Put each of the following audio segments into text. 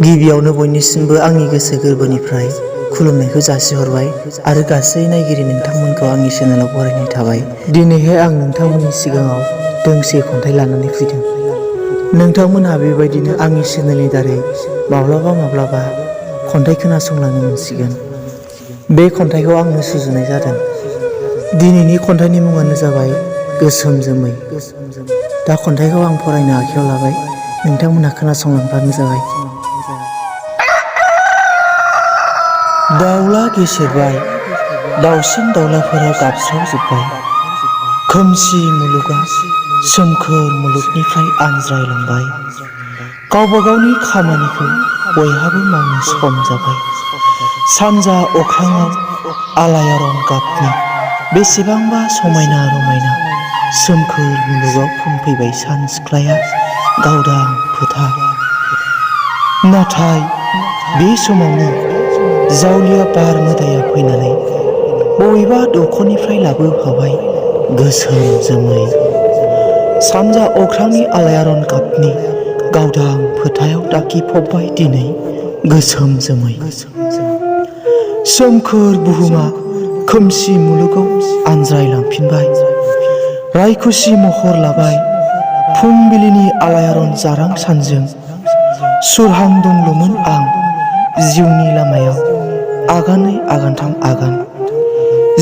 गिबियावनो बयनिसिमबो आंनि गोसो गोरबोनिफ्राय खुलुमनायखौ जासिहरबाय आरो गासै नायगिरि नोंथांमोनखौ आंनि चेनेलाव बरायनाय थाबाय। दिनैहाय आं नोंथांमोननि सिगाङाव दोंसे खन्थाइ लानानै फैदों। नोंथांमोनहा बेबायदिनो आंनि चेनेलनि दारै माब्लाबा खन्थाइ खोनासंलांनो मोनसिगोन। बे खन्थाइखौ आंनो सुजुनाय जादों। दिनैनि खन्थाइनि मुङानो जाबाय गोसोम जोमै। दा खन्थाइखौ आं फरायनो आखायाव लाबाय, नोंथांमोनहा खोनासंलांब्लानो जाबाय। दाउला गेसेरबाय, दाउसिन दाउलाफोरा गाबस्रावजोब्बाय। खोमसि मुलुगा सोमखोर मुलुगनिफ्राय आनज्रायलांबाय। गावबा गावनि खामानिखौ बयहाबो मावनो सम जाबाय। सानजा अख्राङाव आलायारन गाबनि बेसेबांबा समायना रमायना सोमखोर मुलुगाव फुनफैबाय सान सिख्लाया गावदां फोथा। नाथाय बे समावनो जावलिया बार मोदाया फैनानै बबेबा दखरनिफ्राय लाबोफाबाय गोसोम जोमै। सानजा अख्रांनि आलायारन गाबनि गावदां फोथायाव दाखिफबबाय दिनै गोसोम जोमै। सोमखोर बुहुमा खोमसि मुलुगाव आनज्रायलांफिनबाय। रायखुसि महर लाबाय फुंबिलिनि आलायारन जारां सानजों। सुरहां दंल'मोन आं जिउनि लामायाव आगानै आगानथाम आगान।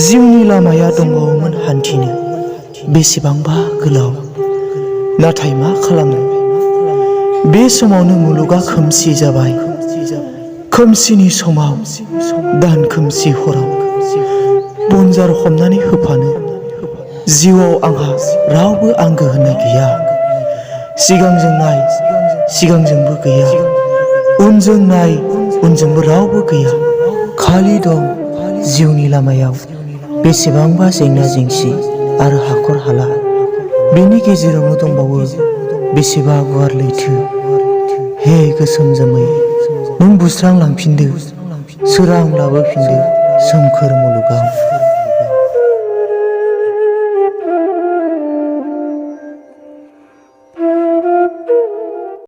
जिउनि लामाया दंबावोमोन हान्थिनो बेसेबांबा गोलाव। नाथाय मा खालामनो, बे समावनो मुलुगा खोमसि जाबाय। खोमसिनि समाव दान खोमसि हराव बनजार हमनानै होफानो जिउआव आंहा रावबो आंगो होननाय गैया। सिगांजों नाय, सिगांजोंबो गैया। उनजों नाय, उनजोंबो रावबो गैया। खालि दं जिउनि लामायाव बेसेबांबा जेंना जेंसि आरो हाखर हाला। बेनि गेजेरावनो दंबावो बेसेबा गुवार लैथो। हे गोसोम जोमै, नों बुस्रांलांफिनदो, सोरां लाबोफिनदो सोमखोर मुलुगाव।